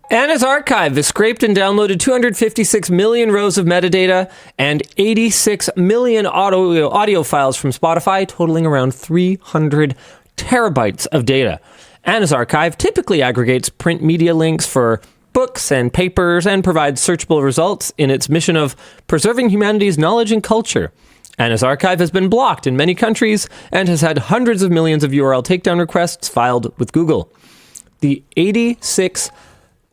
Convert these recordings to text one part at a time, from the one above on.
Anna's archive has scraped and downloaded 256 million rows of metadata and 86 million audio files from Spotify, totaling around 300 terabytes of data. Anna's archive typically aggregates print media links for books and papers and provides searchable results in its mission of preserving humanity's knowledge and culture. Anna's archive has been blocked in many countries and has had hundreds of millions of URL takedown requests filed with Google. The 86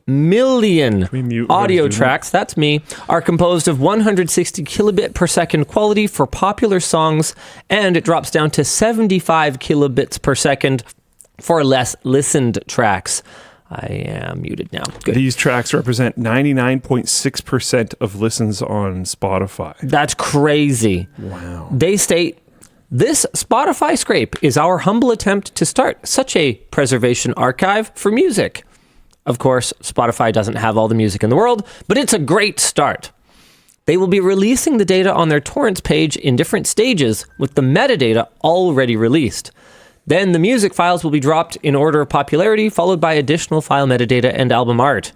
million audio tracks, that's me, are composed of 160 kilobit per second quality for popular songs, and it drops down to 75 kilobits per second for less listened tracks. I am muted now. Good. These tracks represent 99.6% of listens on Spotify. That's crazy. Wow. They state, this Spotify scrape is our humble attempt to start such a preservation archive for music. Of course, Spotify doesn't have all the music in the world, but it's a great start. They will be releasing the data on their torrents page in different stages with the metadata already released. Then the music files will be dropped in order of popularity, followed by additional file metadata and album art.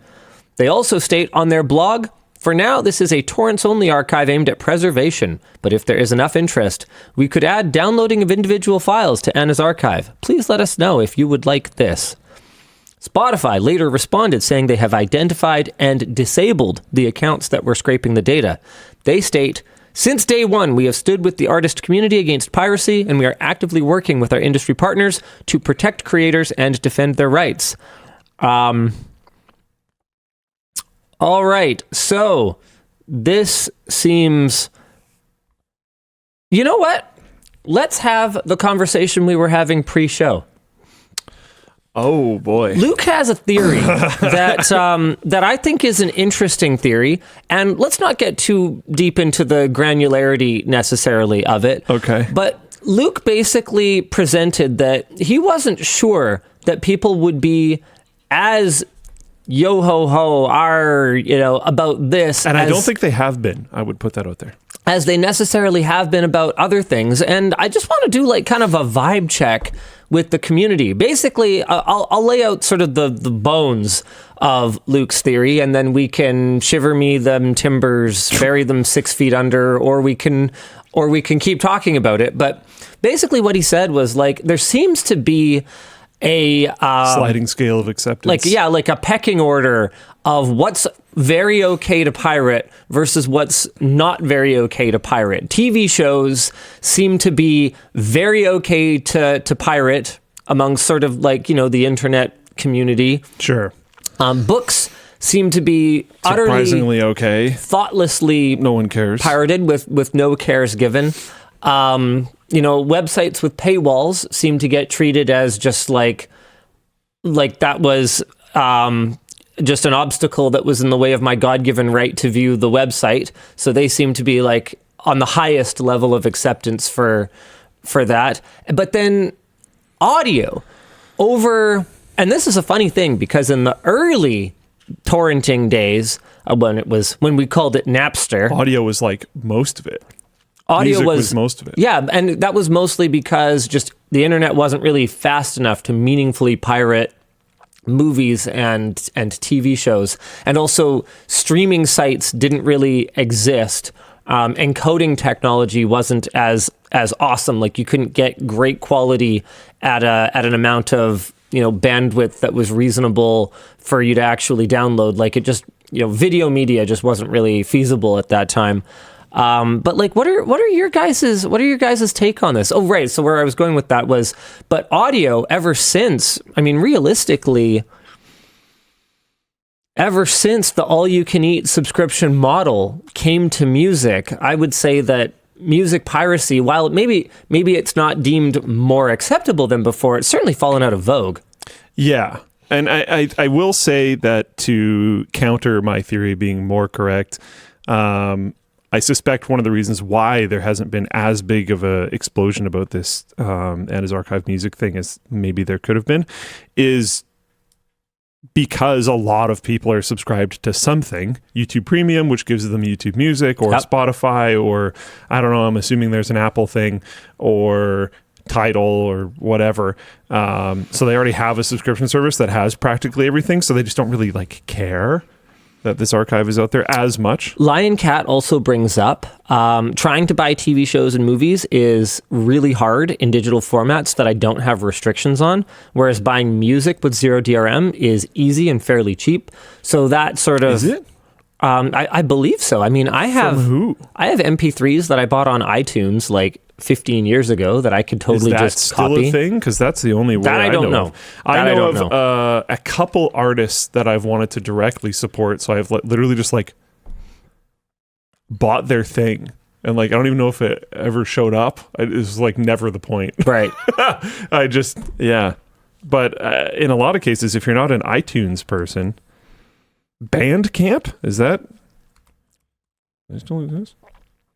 They also state on their blog, for now, this is a torrents-only archive aimed at preservation, but if there is enough interest, we could add downloading of individual files to Anna's archive. Please let us know if you would like this. Spotify later responded saying they have identified and disabled the accounts that were scraping the data. They state, since day one, we have stood with the artist community against piracy, and we are actively working with our industry partners to protect creators and defend their rights. All right, so this seems... You know what? Let's have the conversation we were having pre-show. Oh, boy. Luke has a theory that I think is an interesting theory, and let's not get too deep into the granularity necessarily of it. Okay. But Luke basically presented that he wasn't sure that people would be as yo-ho-ho about this. And I don't think they have been. I would put that out there. As they necessarily have been about other things. And I just want to do like kind of a vibe check with the community. Basically, I'll lay out sort of the bones of Luke's theory, and then we can shiver me them timbers, bury them 6 feet under, or we can keep talking about it. But basically what he said was like, there seems to be a sliding scale of acceptance. Like a pecking order of what's very okay to pirate versus what's not very okay to pirate. TV shows seem to be very okay to pirate among sort of like, the internet community. Sure. Books seem to be surprisingly utterly okay. Thoughtlessly no one cares. Pirated with no cares given. Websites with paywalls seem to get treated as just like that was just an obstacle that was in the way of my God-given right to view the website. So they seem to be like on the highest level of acceptance for that. But then audio and this is a funny thing because in the early torrenting days, when we called it Napster, audio was like most of it. Audio Music was most of it. Yeah, and that was mostly because just the internet wasn't really fast enough to meaningfully pirate movies and TV shows. And also streaming sites didn't really exist. Encoding technology wasn't as awesome. Like you couldn't get great quality at an amount of bandwidth that was reasonable for you to actually download. Like it just video media just wasn't really feasible at that time. But like, what are your guys' take on this? Oh, right. So where I was going with that was, but audio ever since, realistically, ever since the all-you-can-eat subscription model came to music, I would say that music piracy, while maybe it's not deemed more acceptable than before, it's certainly fallen out of vogue. Yeah. And I will say that to counter my theory being more correct, I suspect one of the reasons why there hasn't been as big of a explosion about this Anna's Archive music thing as maybe there could have been is because a lot of people are subscribed to something, YouTube Premium, which gives them YouTube Music, or Spotify, or I don't know, I'm assuming there's an Apple thing, or Tidal or whatever. So they already have a subscription service that has practically everything. So they just don't really like care that this archive is out there as much. Lion Cat also brings up trying to buy TV shows and movies is really hard in digital formats that I don't have restrictions on, whereas buying music with zero DRM is easy and fairly cheap. So that sort of... Is it? I believe so. I mean, I have MP3s that I bought on iTunes like 15 years ago that I could totally just copy. Is that still a thing? Because that's the only way that I don't know. Of. I know of a couple artists that I've wanted to directly support, so I've literally just like bought their thing. And like, I don't even know if it ever showed up. It was like never the point. Right. But in a lot of cases, if you're not an iTunes person, Bandcamp, is that? They still exist?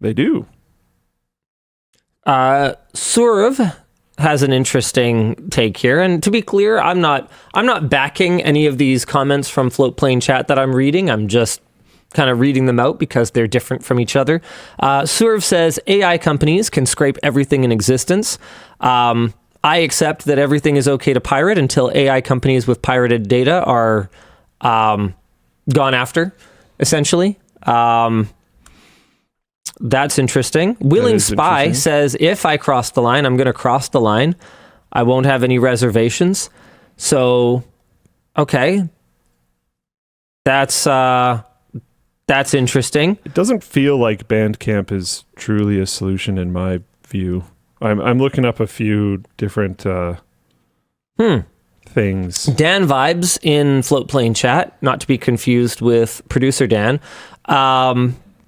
They do. Surav has an interesting take here, and to be clear, I'm not backing any of these comments from Floatplane chat that I'm reading. I'm just kind of reading them out because they're different from each other. Surav says AI companies can scrape everything in existence. I accept that everything is okay to pirate until AI companies with pirated data are gone after, essentially. That's interesting. Willing Spy says, if I cross the line, I'm going to cross the line. I won't have any reservations. So, okay. That's interesting. It doesn't feel like Bandcamp is truly a solution in my view. I'm looking up a few different things. Dan Vibes in Floatplane chat, not to be confused with producer Dan,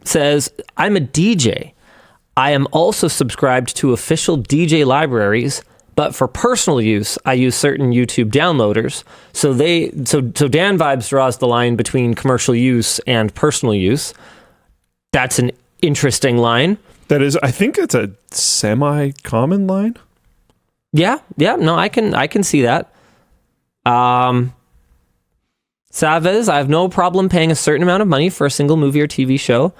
says, I'm a DJ. I am also subscribed to official DJ libraries, but for personal use, I use certain YouTube downloaders. So Dan Vibes draws the line between commercial use and personal use. That's an interesting line. That is, I think it's a semi-common line. Yeah, no, I can see that. Savez, I have no problem paying a certain amount of money for a single movie or TV show,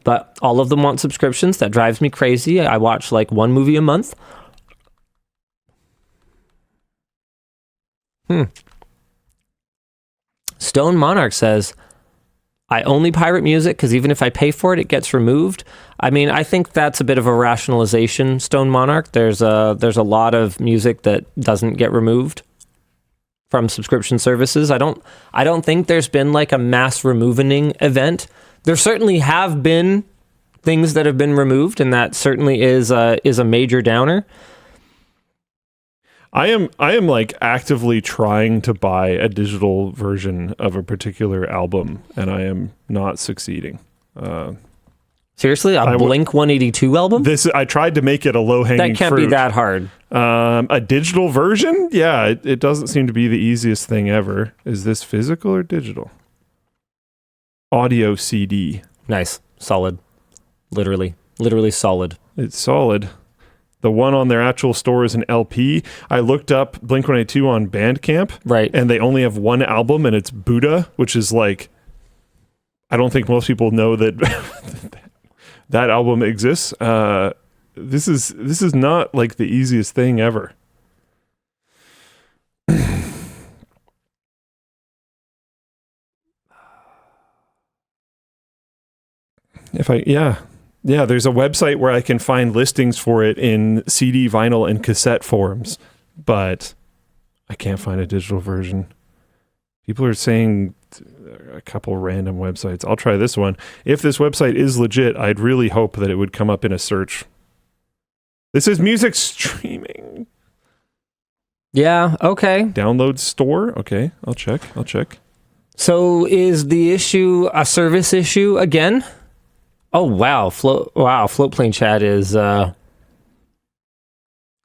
but all of them want subscriptions. That drives me crazy. I watch like one movie a month. Stone Monarch says, I only pirate music because even if I pay for it, it gets removed. I mean, I think that's a bit of a rationalization, Stone Monarch. There's a lot of music that doesn't get removed from subscription services. I don't think there's been like a mass removing event. There certainly have been things that have been removed, and that certainly is a major downer. I am like actively trying to buy a digital version of a particular album, and I am not succeeding. Seriously, a Blink 182 album? I tried to make it a low-hanging fruit. That can't be that hard. A digital version? Yeah, it doesn't seem to be the easiest thing ever. Is this physical or digital? Audio CD. Nice. Solid. Literally solid. It's solid. The one on their actual store is an LP. I looked up Blink-182 on Bandcamp. Right. And they only have one album, and it's Buddha, which is like, I don't think most people know that that album exists. This is not like the easiest thing ever. Yeah, there's a website where I can find listings for it in CD, vinyl, and cassette forms, but I can't find a digital version. People are saying a couple random websites. I'll try this one. If this website is legit, I'd really hope that it would come up in a search. This is music streaming. Yeah, okay. Download store? Okay, I'll check. So is the issue a service issue again? Oh wow, Floatplane chat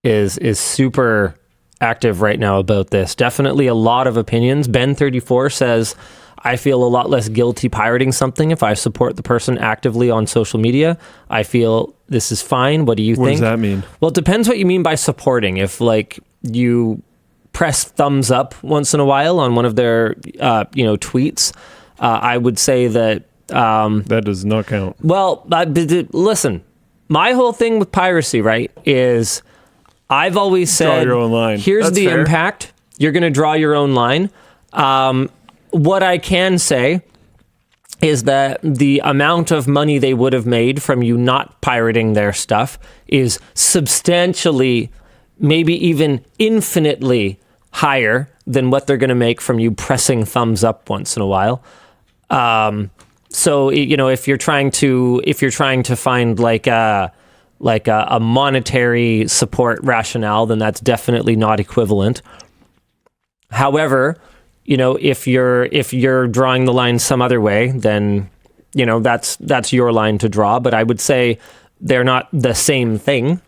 is super active right now about this. Definitely a lot of opinions. Ben34 says, I feel a lot less guilty pirating something if I support the person actively on social media. I feel this is fine. What do you think? What does that mean? Well, it depends what you mean by supporting. If like you press thumbs up once in a while on one of their tweets, I would say that that does not count. Well, listen, my whole thing with piracy, right, is I've always said, your own line. Here's That's the fair. impact. You're going to draw your own line. What I can say is that the amount of money they would have made from you not pirating their stuff is substantially, maybe even infinitely higher than what they're going to make from you pressing thumbs up once in a while. So, if you're trying to find like a monetary support rationale, then that's definitely not equivalent. However, if you're drawing the line some other way, then that's your line to draw. But I would say they're not the same thing.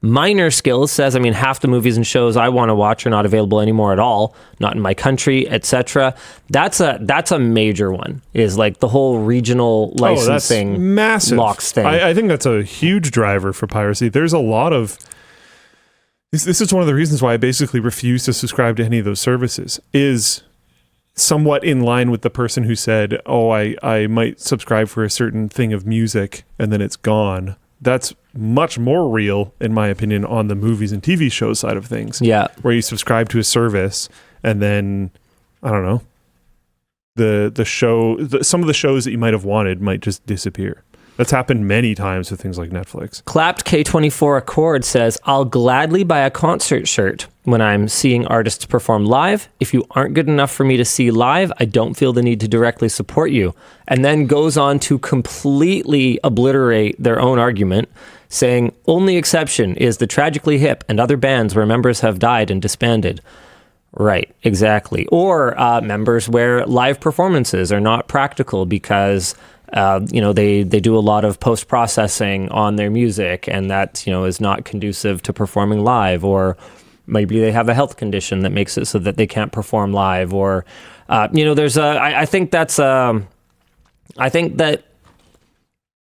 Minor Skills says, half the movies and shows I want to watch are not available anymore at all, not in my country, etc. That's a major one, is like the whole regional licensing that's massive. Locks thing. I think that's a huge driver for piracy. There's a lot of... This is one of the reasons why I basically refuse to subscribe to any of those services, is somewhat in line with the person who said, I might subscribe for a certain thing of music and then it's gone. That's much more real, in my opinion, on the movies and TV show side of things. Yeah. Where you subscribe to a service and then, I don't know, some of the shows that you might have wanted might just disappear. That's happened many times with things like Netflix. Clapped K24 Accord says, I'll gladly buy a concert shirt when I'm seeing artists perform live. If you aren't good enough for me to see live, I don't feel the need to directly support you. And then goes on to completely obliterate their own argument, saying, only exception is the Tragically Hip and other bands where members have died and disbanded. Right, exactly. Or members where live performances are not practical because... they do a lot of post-processing on their music, and that, is not conducive to performing live, or maybe they have a health condition that makes it so that they can't perform live, or, there's I think that,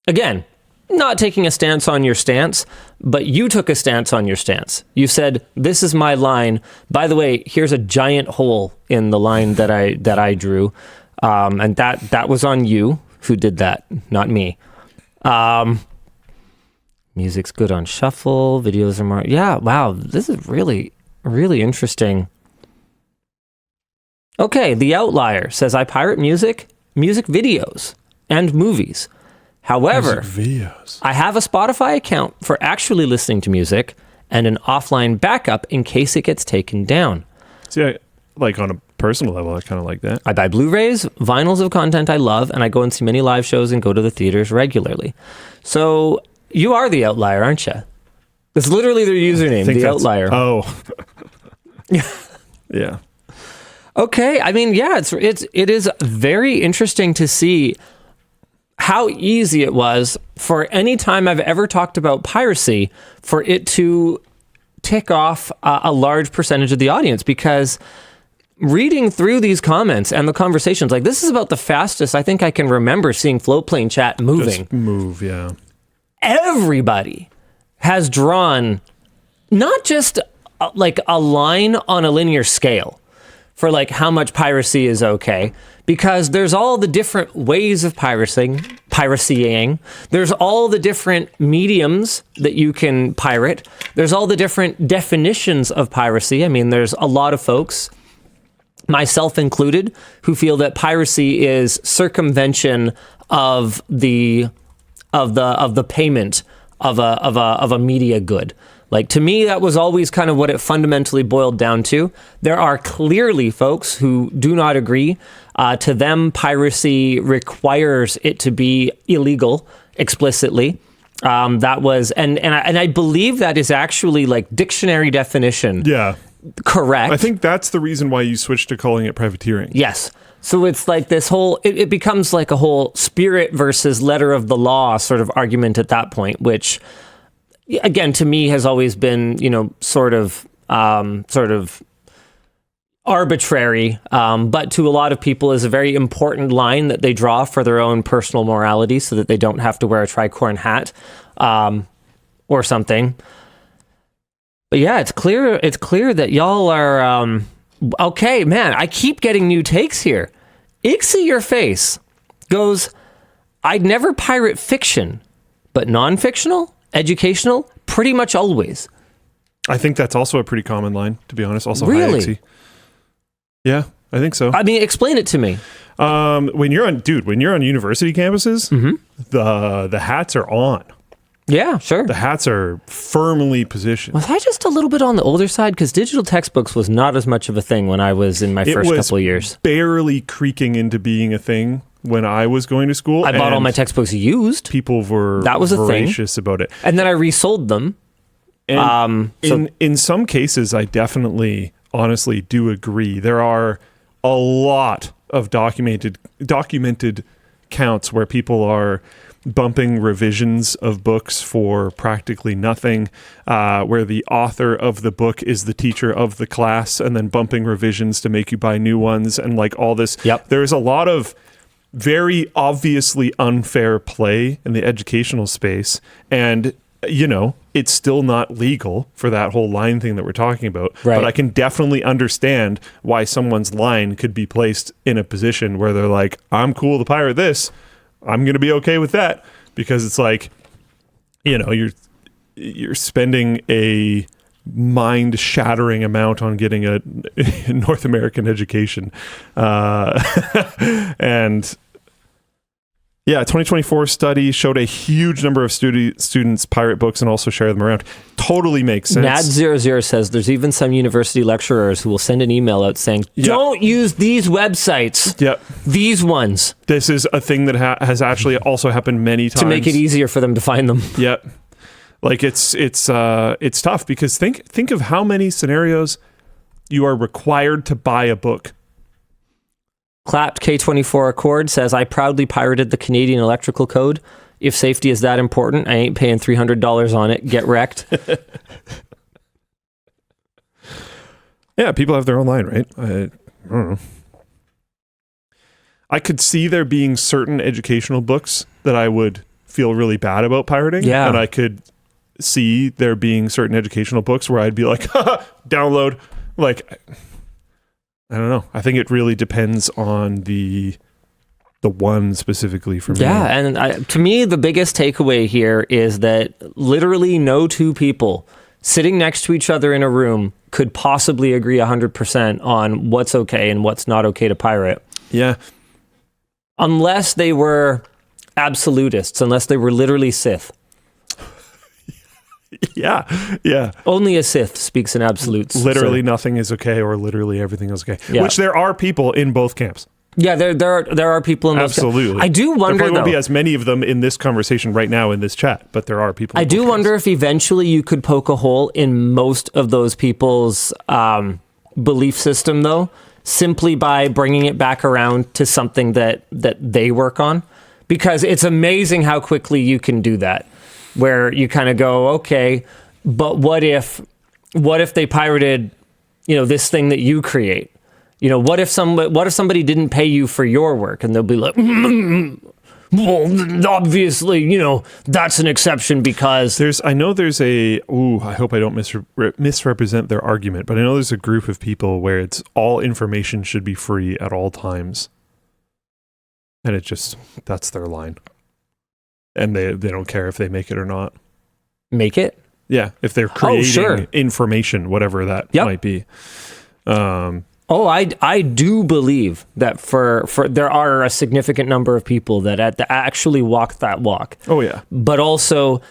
again, not taking a stance on your stance, but you took a stance on your stance. You said, this is my line. By the way, here's a giant hole in the line that I drew. And that was on you. Who did that? Not me. Music's good on shuffle. Videos are more... Yeah, wow. This is really, really interesting. Okay, The Outlier says, I pirate music videos, and movies. However, videos. I have a Spotify account for actually listening to music and an offline backup in case it gets taken down. See, like on a personal level, I kind of like that. I buy Blu-rays, vinyls of content I love, and I go and see many live shows and go to the theaters regularly. So you are the outlier, aren't you? That's literally their username, The Outlier. Oh. Yeah. Okay. It is very interesting to see how easy it was for any time I've ever talked about piracy for it to tick off a large percentage of the audience, because reading through these comments and the conversations, like, this is about the fastest I think I can remember seeing Floatplane chat moving. Just move, yeah. Everybody has drawn not just like a line on a linear scale for like how much piracy is okay, because there's all the different ways of piracying. There's all the different mediums that you can pirate. There's all the different definitions of piracy. There's a lot of folks, myself included, who feel that piracy is circumvention of the payment of a media good. Like, to me, that was always kind of what it fundamentally boiled down to. There are clearly folks who do not agree. To them, piracy requires it to be illegal explicitly. That was, and I believe that is actually like dictionary definition. Yeah. Correct. I think that's the reason why you switched to calling it privateering. Yes. So it's like this whole, it becomes like a whole spirit versus letter of the law sort of argument at that point, which, again, to me has always been, sort of arbitrary, but to a lot of people is a very important line that they draw for their own personal morality so that they don't have to wear a tricorn hat or something. But yeah, it's clear that y'all are... okay, man, I keep getting new takes here. Ixie Your Face goes, I'd never pirate fiction, but non-fictional, educational, pretty much always. I think that's also a pretty common line, to be honest. Also, Really? high XE. Yeah, I think so. I mean, explain it to me. When you're on university campuses, Mm-hmm. the hats are on. Yeah, sure. The hats are firmly positioned. Was I just a little bit on the older side? Because digital textbooks was not as much of a thing when I was in my first couple of years. Barely creaking into being a thing when I was going to school. I bought all my textbooks used. People were That was a thing. voracious about it. And then I resold them. And in some cases, I definitely, honestly, do agree. There are a lot of documented counts where people are bumping revisions of books for practically nothing, where the author of the book is the teacher of the class, and then bumping revisions to make you buy new ones, and like all this. Yep. There's a lot of very obviously unfair play in the educational space, and it's still not legal for that whole line thing that we're talking about. Right. But I can definitely understand why someone's line could be placed in a position where they're like, I'm cool to pirate this. I'm going to be okay with that, because it's like, you're spending a mind-shattering amount on getting a North American education. And yeah, 2024 study showed a huge number of students pirate books and also share them around. Totally makes sense. Nad00 says there's even some university lecturers who will send an email out saying, don't use these websites. Yep. These ones. This is a thing that has actually also happened many times. To make it easier for them to find them. Yep. Like it's tough, because think of how many scenarios you are required to buy a book. Clapped K24 Accord says, I proudly pirated the Canadian Electrical Code. If safety is that important, I ain't paying $300 on it. Get wrecked. Yeah, people have their own line, right? I don't know. I could see there being certain educational books that I would feel really bad about pirating. Yeah. And I could see there being certain educational books where I'd be like, download. Like, I don't know. I think it really depends on the one specifically for me. Yeah, and to me, the biggest takeaway here is that literally no two people sitting next to each other in a room could possibly agree 100% on what's okay and what's not okay to pirate. Yeah. Unless they were absolutists, unless they were literally Sith. Yeah. Only a Sith speaks in absolutes. Literally nothing is okay, or literally everything is okay. Yeah. Which there are people in both camps. Yeah, there are people in those. Absolutely. I do wonder, there probably though. won't be as many of them in this conversation right now in this chat, but there are people. I do wonder if eventually you could poke a hole in most of those people's belief system, though, simply by bringing it back around to something that they work on. Because it's amazing how quickly you can do that, where you kind of go, okay, but what if they pirated, this thing that you create? What if somebody didn't pay you for your work? And they'll be like, well, obviously, that's an exception because I hope I don't misrepresent their argument, but I know there's a group of people where it's all information should be free at all times. And that's their line. And they don't care if they make it or not. Make it? Yeah, if they're creating information, whatever that might be. I do believe that for there are a significant number of people that actually walk that walk. Oh yeah. But also,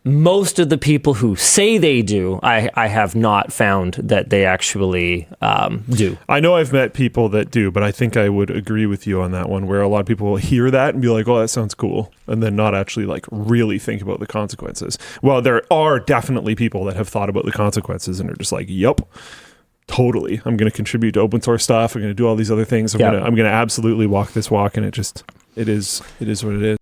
most of the people who say they do, I have not found that they actually do. I know I've met people that do, but I think I would agree with you on that one, where a lot of people will hear that and be like, oh, that sounds cool, and then not actually really think about the consequences. Well, there are definitely people that have thought about the consequences and are just like, yep, totally. I'm going to contribute to open source stuff. I'm going to do all these other things. I'm going to absolutely walk this walk, and it is what it is.